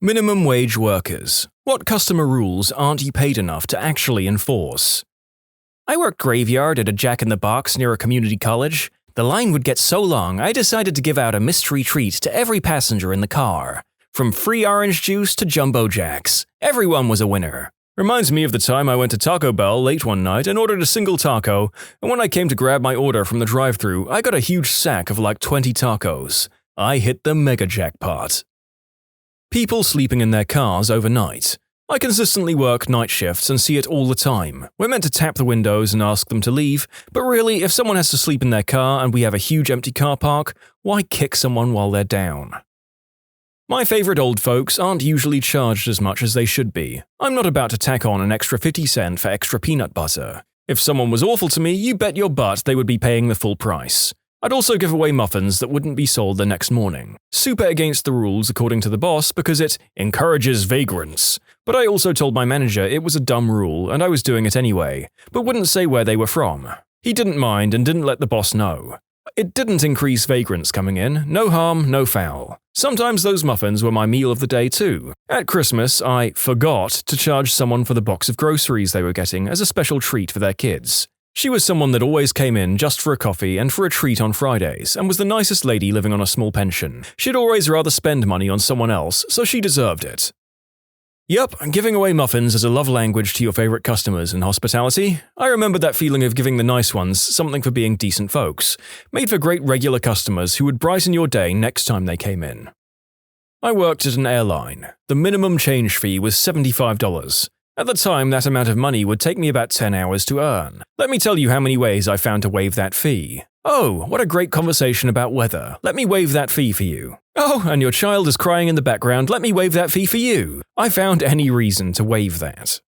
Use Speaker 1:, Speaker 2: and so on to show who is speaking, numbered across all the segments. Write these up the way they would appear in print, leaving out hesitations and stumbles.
Speaker 1: Minimum wage workers. What customer rules aren't you paid enough to actually enforce? I worked graveyard at a Jack in the Box near a community college. The line would get so long, I decided to give out a mystery treat to every passenger in the car. From free orange juice to Jumbo Jacks, everyone was a winner. Reminds me of the time I went to Taco Bell late one night and ordered a single taco, and when I came to grab my order from the drive-thru, I got a huge sack of like 20 tacos. I hit the mega jackpot. People sleeping in their cars overnight. I consistently work night shifts and see it all the time. We're meant to tap the windows and ask them to leave, but really, if someone has to sleep in their car and we have a huge empty car park, why kick someone while they're down? My favorite old folks aren't usually charged as much as they should be. I'm not about to tack on an extra 50 cents for extra peanut butter. If someone was awful to me, you bet your butt they would be paying the full price. I'd also give away muffins that wouldn't be sold the next morning. Super against the rules according to the boss because it encourages vagrants. But I also told my manager it was a dumb rule and I was doing it anyway, but wouldn't say where they were from. He didn't mind and didn't let the boss know. It didn't increase vagrants coming in, no harm, no foul. Sometimes those muffins were my meal of the day too. At Christmas, I forgot to charge someone for the box of groceries they were getting as a special treat for their kids. She was someone that always came in just for a coffee and for a treat on Fridays, and was the nicest lady living on a small pension. She'd always rather spend money on someone else, so she deserved it. Yup, giving away muffins is a love language to your favorite customers in hospitality. I remember that feeling of giving the nice ones something for being decent folks. Made for great regular customers who would brighten your day next time they came in. I worked at an airline. The minimum change fee was $75. At the time, that amount of money would take me about 10 hours to earn. Let me tell you how many ways I found to waive that fee. Oh, what a great conversation about weather. Let me waive that fee for you. Oh, and your child is crying in the background. Let me waive that fee for you. I found any reason to waive that.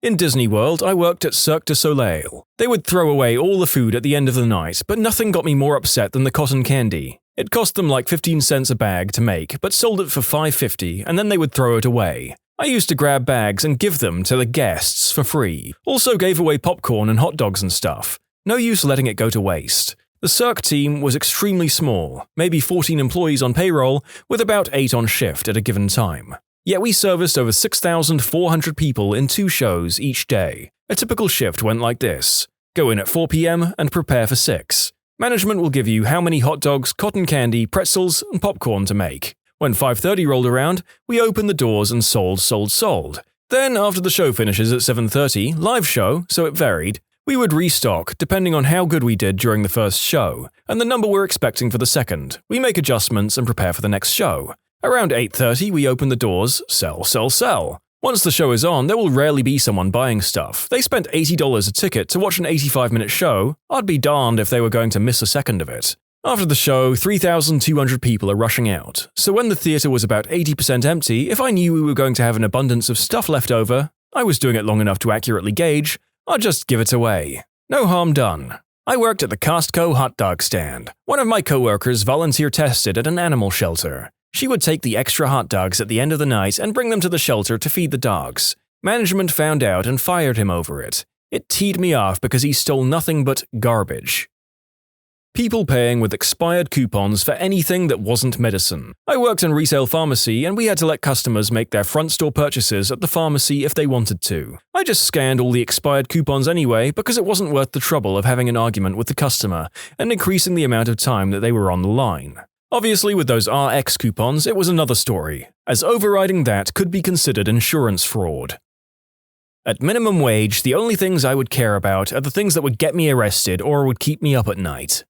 Speaker 1: In Disney World, I worked at Cirque du Soleil. They would throw away all the food at the end of the night, but nothing got me more upset than the cotton candy. It cost them like 15 cents a bag to make, but sold it for $5.50, and then they would throw it away. I used to grab bags and give them to the guests for free. Also gave away popcorn and hot dogs and stuff. No use letting it go to waste. The Cirque team was extremely small, maybe 14 employees on payroll, with about 8 on shift at a given time. Yet we serviced over 6,400 people in 2 shows each day. A typical shift went like this. Go in at 4 p.m. and prepare for 6. Management will give you how many hot dogs, cotton candy, pretzels, and popcorn to make. When 5:30 rolled around, we opened the doors and sold. Then, after the show finishes at 7:30, live show, so it varied, we would restock depending on how good we did during the first show, and the number we're expecting for the second. We make adjustments and prepare for the next show. Around 8:30, we open the doors, sell. Once the show is on, there will rarely be someone buying stuff. They spent $80 a ticket to watch an 85-minute show. I'd be darned if they were going to miss a second of it. After the show, 3,200 people are rushing out, so when the theater was about 80% empty, if I knew we were going to have an abundance of stuff left over, I was doing it long enough to accurately gauge, I'd just give it away. No harm done. I worked at the Costco hot dog stand. One of my coworkers volunteer tested at an animal shelter. She would take the extra hot dogs at the end of the night and bring them to the shelter to feed the dogs. Management found out and fired him over it. It teed me off because he stole nothing but garbage. People paying with expired coupons for anything that wasn't medicine. I worked in retail pharmacy and we had to let customers make their front store purchases at the pharmacy if they wanted to. I just scanned all the expired coupons anyway because it wasn't worth the trouble of having an argument with the customer and increasing the amount of time that they were on the line. Obviously, with those RX coupons, it was another story, as overriding that could be considered insurance fraud. At minimum wage, the only things I would care about are the things that would get me arrested or would keep me up at night.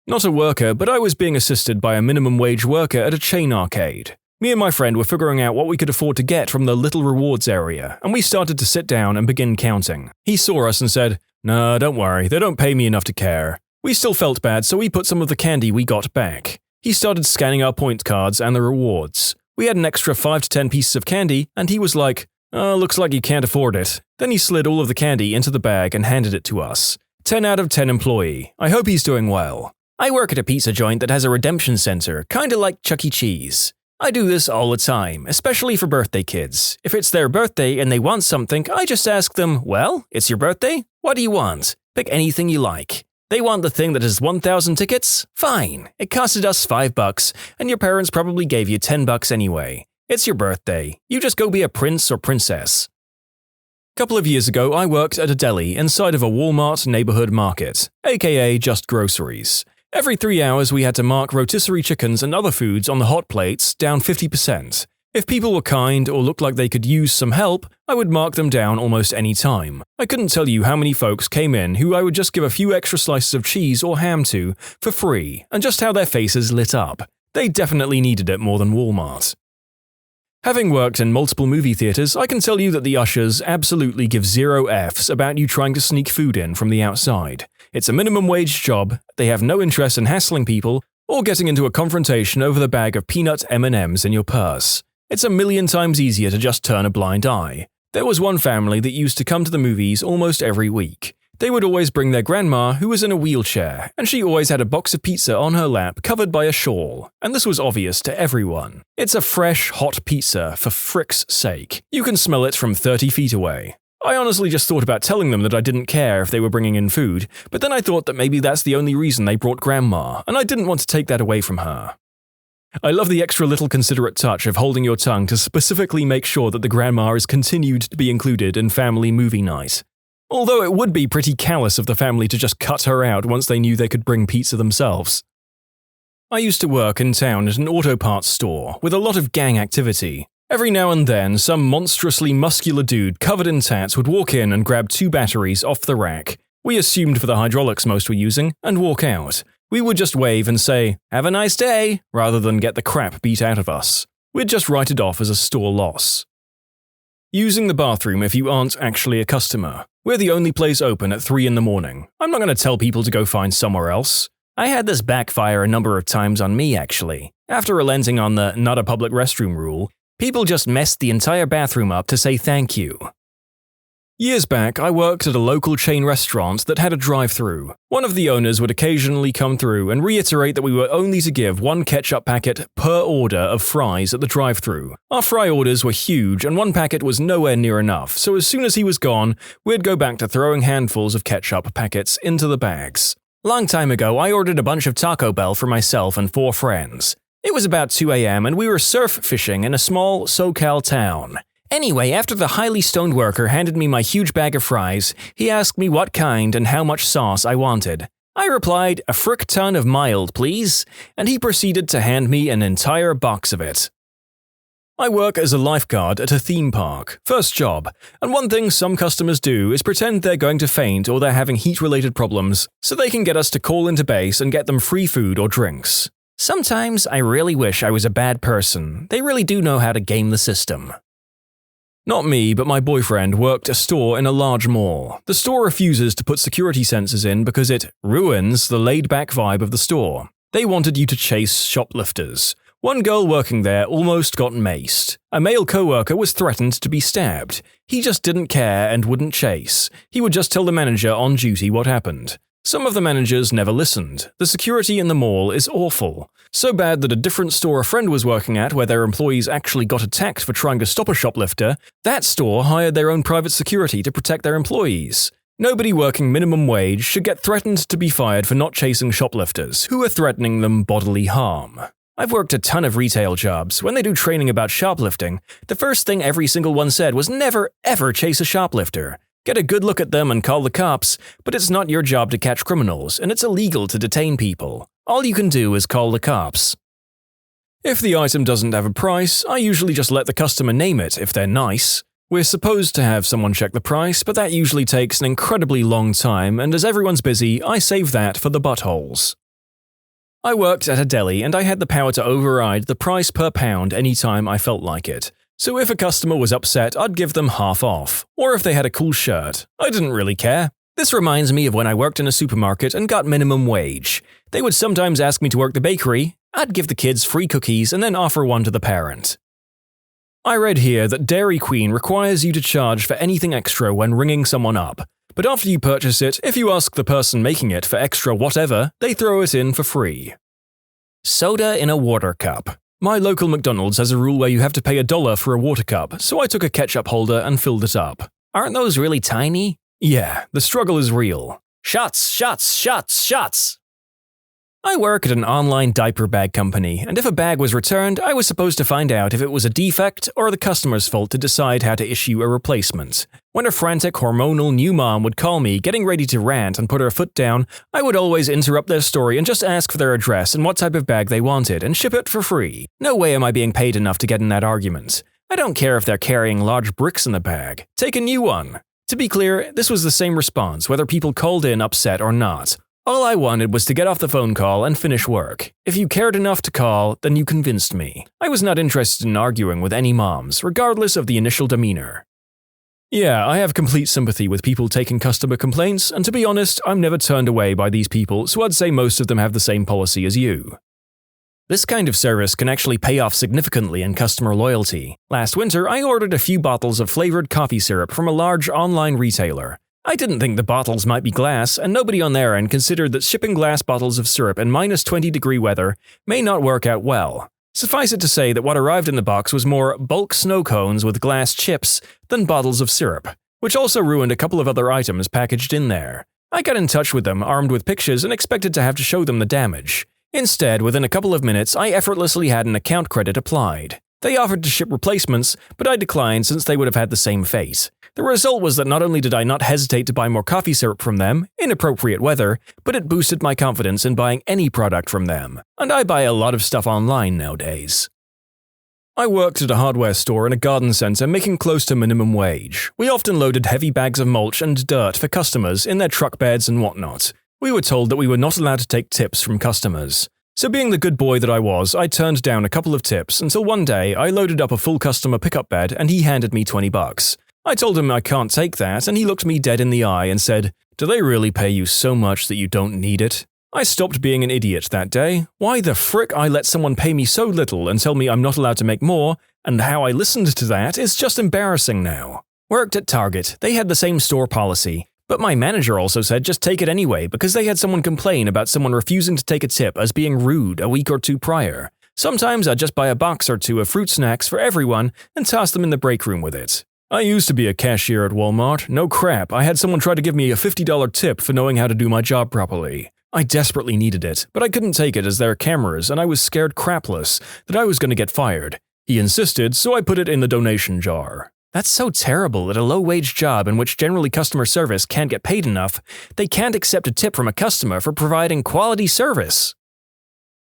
Speaker 1: Not a worker, but I was being assisted by a minimum wage worker at a chain arcade. Me and my friend were figuring out what we could afford to get from the little rewards area, and we started to sit down and begin counting. He saw us and said, "Nah, don't worry, they don't pay me enough to care." We still felt bad, so we put some of the candy we got back. He started scanning our point cards and the rewards. We had an extra 5 to 10 pieces of candy, and he was like, "Oh, looks like you can't afford it." Then he slid all of the candy into the bag and handed it to us. 10 out of 10 employee. I hope he's doing well. I work at a pizza joint that has a redemption center, kinda like Chuck E. Cheese. I do this all the time, especially for birthday kids. If it's their birthday and they want something, I just ask them, "Well, it's your birthday? What do you want? Pick anything you like." They want the thing that has 1,000 tickets? Fine. It costed us $5, and your parents probably gave you $10 anyway. It's your birthday. You just go be a prince or princess. Couple of years ago, I worked at a deli inside of a Walmart neighborhood market, aka just groceries. Every 3 hours we had to mark rotisserie chickens and other foods on the hot plates down 50%. If people were kind or looked like they could use some help, I would mark them down almost any time. I couldn't tell you how many folks came in who I would just give a few extra slices of cheese or ham to for free, and just how their faces lit up. They definitely needed it more than Walmart. Having worked in multiple movie theaters, I can tell you that the ushers absolutely give 0 Fs about you trying to sneak food in from the outside. It's a minimum wage job, they have no interest in hassling people or getting into a confrontation over the bag of peanut M&Ms in your purse. It's a million times easier to just turn a blind eye. There was one family that used to come to the movies almost every week. They would always bring their grandma, who was in a wheelchair, and she always had a box of pizza on her lap covered by a shawl, and this was obvious to everyone. It's a fresh, hot pizza, for frick's sake. You can smell it from 30 feet away. I honestly just thought about telling them that I didn't care if they were bringing in food, but then I thought that maybe that's the only reason they brought grandma, and I didn't want to take that away from her. I love the extra little considerate touch of holding your tongue to specifically make sure that the grandma is continued to be included in family movie night. Although it would be pretty callous of the family to just cut her out once they knew they could bring pizza themselves. I used to work in town at an auto parts store with a lot of gang activity. Every now and then, some monstrously muscular dude covered in tats would walk in and grab 2 batteries off the rack. We assumed for the hydraulics most were using, and walk out. We would just wave and say, "Have a nice day," rather than get the crap beat out of us. We'd just write it off as a store loss. Using the bathroom if you aren't actually a customer. We're the only place open at 3 in the morning. I'm not going to tell people to go find somewhere else. I had this backfire a number of times on me, actually. After relenting on the not a public restroom rule, people just messed the entire bathroom up to say thank you. Years back, I worked at a local chain restaurant that had a drive-thru. One of the owners would occasionally come through and reiterate that we were only to give 1 ketchup packet per order of fries at the drive-thru. Our fry orders were huge and 1 packet was nowhere near enough, so as soon as he was gone, we'd go back to throwing handfuls of ketchup packets into the bags. Long time ago, I ordered a bunch of Taco Bell for myself and 4 friends. It was about 2 a.m. and we were surf fishing in a small SoCal town. Anyway, after the highly stoned worker handed me my huge bag of fries, he asked me what kind and how much sauce I wanted. I replied, "A frick ton of mild, please," and he proceeded to hand me an entire box of it. I work as a lifeguard at a theme park, first job, and one thing some customers do is pretend they're going to faint or they're having heat-related problems, so they can get us to call into base and get them free food or drinks. Sometimes I really wish I was a bad person. They really do know how to game the system. Not me, but my boyfriend worked a store in a large mall. The store refuses to put security sensors in because it ruins the laid-back vibe of the store. They wanted you to chase shoplifters. One girl working there almost got maced. A male coworker was threatened to be stabbed. He just didn't care and wouldn't chase. He would just tell the manager on duty what happened. Some of the managers never listened. The security in the mall is awful. So bad that a different store a friend was working at where their employees actually got attacked for trying to stop a shoplifter, that store hired their own private security to protect their employees. Nobody working minimum wage should get threatened to be fired for not chasing shoplifters who are threatening them bodily harm. I've worked a ton of retail jobs. When they do training about shoplifting, the first thing every single one said was never ever chase a shoplifter. Get a good look at them and call the cops, but it's not your job to catch criminals, and it's illegal to detain people. All you can do is call the cops. If the item doesn't have a price, I usually just let the customer name it if they're nice. We're supposed to have someone check the price, but that usually takes an incredibly long time, and as everyone's busy, I save that for the buttholes. I worked at a deli and I had the power to override the price per pound anytime I felt like it. So if a customer was upset, I'd give them half off. Or if they had a cool shirt, I didn't really care. This reminds me of when I worked in a supermarket and got minimum wage. They would sometimes ask me to work the bakery. I'd give the kids free cookies and then offer one to the parent. I read here that Dairy Queen requires you to charge for anything extra when ringing someone up. But after you purchase it, if you ask the person making it for extra whatever, they throw it in for free. Soda in a water cup. My local McDonald's has a rule where you have to pay $1 for a water cup, so I took a ketchup holder and filled it up. Aren't those really tiny? Yeah, the struggle is real. Shots, shots, shots, shots! I work at an online diaper bag company, and if a bag was returned, I was supposed to find out if it was a defect or the customer's fault to decide how to issue a replacement. When a frantic, hormonal new mom would call me, getting ready to rant and put her foot down, I would always interrupt their story and just ask for their address and what type of bag they wanted and ship it for free. No way am I being paid enough to get in that argument. I don't care if they're carrying large bricks in the bag. Take a new one. To be clear, this was the same response whether people called in upset or not. All I wanted was to get off the phone call and finish work. If you cared enough to call, then you convinced me. I was not interested in arguing with any moms, regardless of the initial demeanor. Yeah, I have complete sympathy with people taking customer complaints, and to be honest, I'm never turned away by these people, so I'd say most of them have the same policy as you. This kind of service can actually pay off significantly in customer loyalty. Last winter, I ordered a few bottles of flavored coffee syrup from a large online retailer. I didn't think the bottles might be glass, and nobody on their end considered that shipping glass bottles of syrup in -20-degree weather may not work out well. Suffice it to say that what arrived in the box was more bulk snow cones with glass chips than bottles of syrup, which also ruined a couple of other items packaged in there. I got in touch with them, armed with pictures, and expected to have to show them the damage. Instead, within a couple of minutes, I effortlessly had an account credit applied. They offered to ship replacements, but I declined since they would have had the same fate. The result was that not only did I not hesitate to buy more coffee syrup from them, in appropriate weather, but it boosted my confidence in buying any product from them. And I buy a lot of stuff online nowadays. I worked at a hardware store in a garden center making close to minimum wage. We often loaded heavy bags of mulch and dirt for customers in their truck beds and whatnot. We were told that we were not allowed to take tips from customers. So being the good boy that I was, I turned down a couple of tips until one day I loaded up a full customer pickup bed and he handed me $20. I told him I can't take that and he looked me dead in the eye and said, "Do they really pay you so much that you don't need it?" I stopped being an idiot that day. Why the frick I let someone pay me so little and tell me I'm not allowed to make more, and how I listened to that is just embarrassing now. Worked at Target, they had the same store policy. But my manager also said just take it anyway because they had someone complain about someone refusing to take a tip as being rude a week or two prior. Sometimes I'd just buy a box or two of fruit snacks for everyone and toss them in the break room with it. I used to be a cashier at Walmart. No crap, I had someone try to give me a $50 tip for knowing how to do my job properly. I desperately needed it, but I couldn't take it as there are cameras and I was scared crapless that I was going to get fired. He insisted, so I put it in the donation jar. That's so terrible at a low-wage job in which generally customer service can't get paid enough, they can't accept a tip from a customer for providing quality service.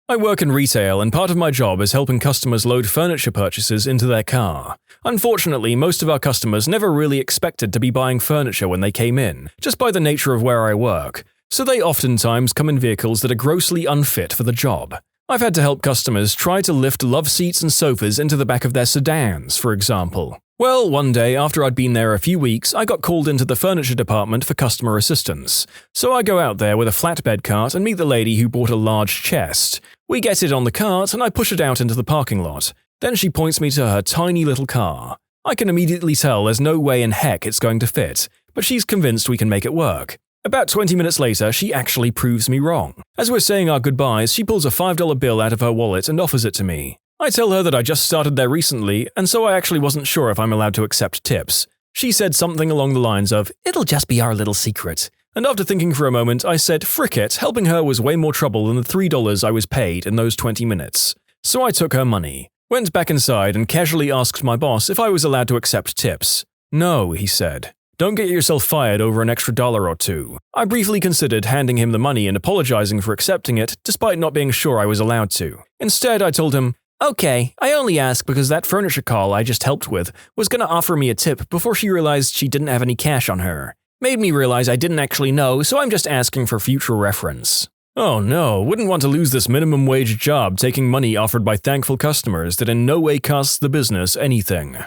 Speaker 1: I work in retail and part of my job is helping customers load furniture purchases into their car. Unfortunately, most of our customers never really expected to be buying furniture when they came in, just by the nature of where I work, so they oftentimes come in vehicles that are grossly unfit for the job. I've had to help customers try to lift love seats and sofas into the back of their sedans, for example. Well, one day after I'd been there a few weeks, I got called into the furniture department for customer assistance. So I go out there with a flatbed cart and meet the lady who bought a large chest. We get it on the cart and I push it out into the parking lot. Then she points me to her tiny little car. I can immediately tell there's no way in heck it's going to fit, but she's convinced we can make it work. About 20 minutes later, she actually proves me wrong. As we're saying our goodbyes, she pulls a $5 bill out of her wallet and offers it to me. I tell her that I just started there recently, and so I actually wasn't sure if I'm allowed to accept tips. She said something along the lines of, "It'll just be our little secret." And after thinking for a moment, I said, frick it, helping her was way more trouble than the $3 I was paid in those 20 minutes. So I took her money, went back inside and casually asked my boss if I was allowed to accept tips. "No," he said. "Don't get yourself fired over an extra $1 or $2. I briefly considered handing him the money and apologizing for accepting it, despite not being sure I was allowed to. Instead, I told him, "Okay, I only ask because that furniture call I just helped with was gonna offer me a tip before she realized she didn't have any cash on her. Made me realize I didn't actually know, so I'm just asking for future reference." Oh no, wouldn't want to lose this minimum wage job taking money offered by thankful customers that in no way costs the business anything.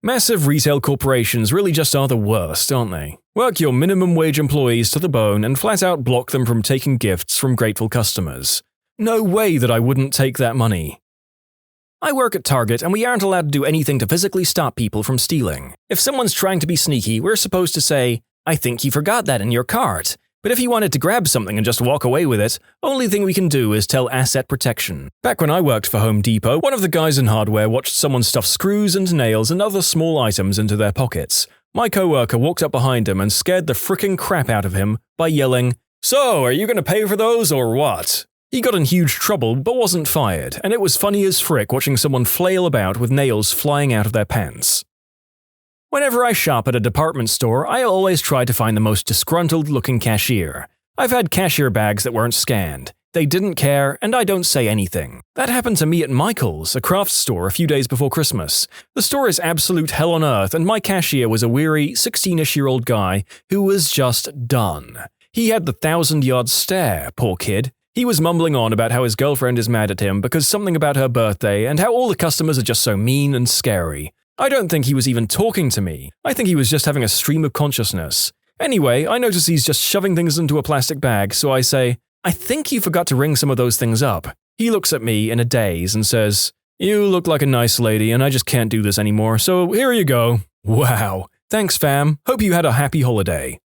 Speaker 1: Massive retail corporations really just are the worst, aren't they? Work your minimum wage employees to the bone and flat out block them from taking gifts from grateful customers. No way that I wouldn't take that money. I work at Target and we aren't allowed to do anything to physically stop people from stealing. If someone's trying to be sneaky, we're supposed to say, "I think you forgot that in your cart." But if you wanted to grab something and just walk away with it, only thing we can do is tell asset protection. Back when I worked for Home Depot, one of the guys in hardware watched someone stuff screws and nails and other small items into their pockets. My coworker walked up behind him and scared the frickin' crap out of him by yelling, "So, are you going to pay for those or what?" He got in huge trouble but wasn't fired, and it was funny as frick watching someone flail about with nails flying out of their pants. Whenever I shop at a department store, I always try to find the most disgruntled-looking cashier. I've had cashier bags that weren't scanned. They didn't care, and I don't say anything. That happened to me at Michael's, a crafts store, a few days before Christmas. The store is absolute hell on earth, and my cashier was a weary, 16-ish-year-old guy who was just done. He had the 1,000-yard stare, poor kid. He was mumbling on about how his girlfriend is mad at him because something about her birthday and how all the customers are just so mean and scary. I don't think he was even talking to me. I think he was just having a stream of consciousness. Anyway, I notice he's just shoving things into a plastic bag, so I say, "I think you forgot to ring some of those things up." He looks at me in a daze and says, "You look like a nice lady and I just can't do this anymore, so here you go." Wow. Thanks, fam. Hope you had a happy holiday.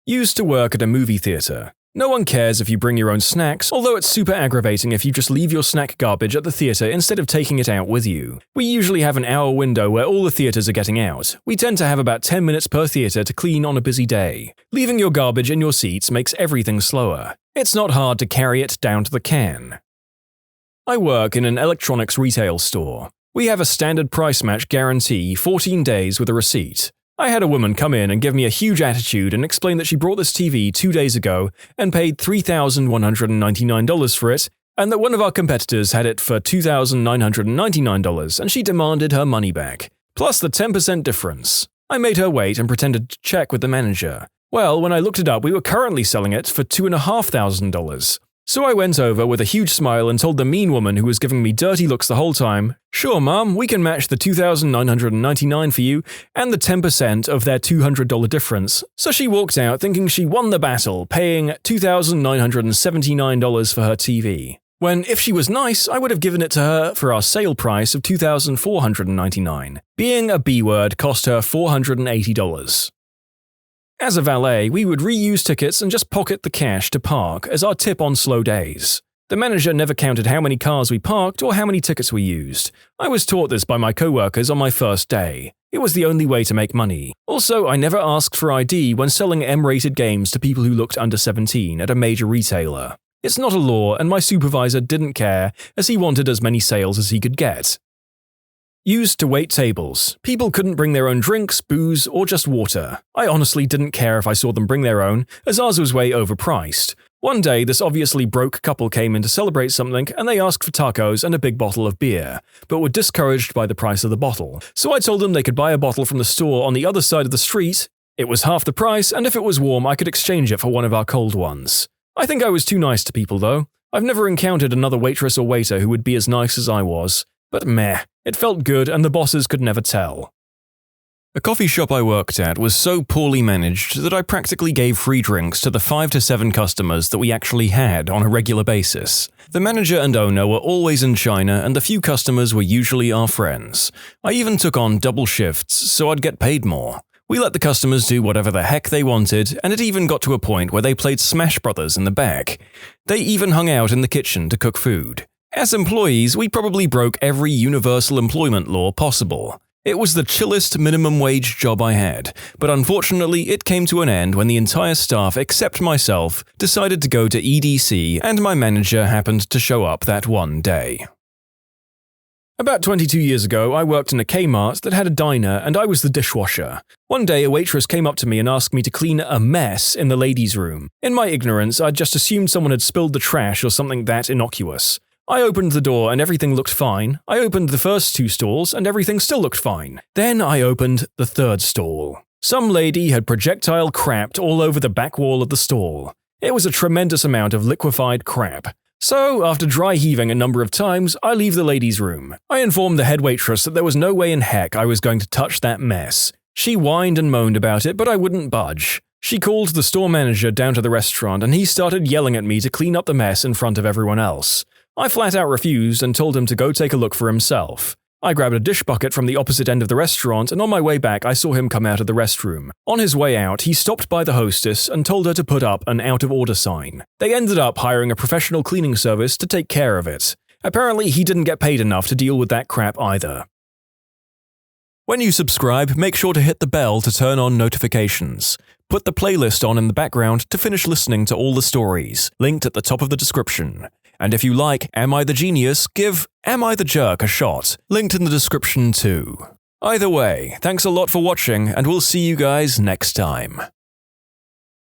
Speaker 1: Used to work at a movie theater. No one cares if you bring your own snacks, although it's super aggravating if you just leave your snack garbage at the theater instead of taking it out with you. We usually have an hour window where all the theaters are getting out. We tend to have about 10 minutes per theater to clean on a busy day. Leaving your garbage in your seats makes everything slower. It's not hard to carry it down to the can. I work in an electronics retail store. We have a standard price match guarantee, 14 days with a receipt. I had a woman come in and give me a huge attitude and explain that she brought this TV 2 days ago and paid $3,199 for it, and that one of our competitors had it for $2,999 and she demanded her money back, plus the 10% difference. I made her wait and pretended to check with the manager. Well, when I looked it up, we were currently selling it for $2,500. So I went over with a huge smile and told the mean woman who was giving me dirty looks the whole time, "Sure, Mom, we can match the $2,999 for you and the 10% of their $200 difference." So she walked out thinking she won the battle, paying $2,979 for her TV. When, if she was nice, I would have given it to her for our sale price of $2,499. Being a B-word cost her $480. As a valet, we would reuse tickets and just pocket the cash to park as our tip on slow days. The manager never counted how many cars we parked or how many tickets we used. I was taught this by my coworkers on my first day. It was the only way to make money. Also, I never asked for ID when selling M-rated games to people who looked under 17 at a major retailer. It's not a law, and my supervisor didn't care as he wanted as many sales as he could get. Used to wait tables. People couldn't bring their own drinks, booze, or just water. I honestly didn't care if I saw them bring their own, as ours was way overpriced. One day, this obviously broke couple came in to celebrate something, and they asked for tacos and a big bottle of beer, but were discouraged by the price of the bottle. So I told them they could buy a bottle from the store on the other side of the street. It was half the price, and if it was warm, I could exchange it for one of our cold ones. I think I was too nice to people, though. I've never encountered another waitress or waiter who would be as nice as I was. But meh, it felt good and the bosses could never tell. A coffee shop I worked at was so poorly managed that I practically gave free drinks to the 5 to 7 customers that we actually had on a regular basis. The manager and owner were always in China and the few customers were usually our friends. I even took on double shifts so I'd get paid more. We let the customers do whatever the heck they wanted, and it even got to a point where they played Smash Brothers in the back. They even hung out in the kitchen to cook food. As employees, we probably broke every universal employment law possible. It was the chillest minimum wage job I had, but unfortunately it came to an end when the entire staff except myself decided to go to EDC and my manager happened to show up that one day. About 22 years ago, I worked in a Kmart that had a diner and I was the dishwasher. One day, a waitress came up to me and asked me to clean a mess in the ladies' room. In my ignorance, I'd just assumed someone had spilled the trash or something that innocuous. I opened the door and everything looked fine. I opened the first 2 stalls and everything still looked fine. Then I opened the 3rd stall. Some lady had projectile crapped all over the back wall of the stall. It was a tremendous amount of liquefied crap. So, after dry heaving a number of times, I leave the ladies' room. I informed the head waitress that there was no way in heck I was going to touch that mess. She whined and moaned about it, but I wouldn't budge. She called the store manager down to the restaurant and he started yelling at me to clean up the mess in front of everyone else. I flat out refused and told him to go take a look for himself. I grabbed a dish bucket from the opposite end of the restaurant and on my way back I saw him come out of the restroom. On his way out, he stopped by the hostess and told her to put up an out of order sign. They ended up hiring a professional cleaning service to take care of it. Apparently he didn't get paid enough to deal with that crap either. When you subscribe, make sure to hit the bell to turn on notifications. Put the playlist on in the background to finish listening to all the stories, linked at the top of the description. And if you like Am I the Genius, give Am I the Jerk a shot, linked in the description too. Either way, thanks a lot for watching, and we'll see you guys next time.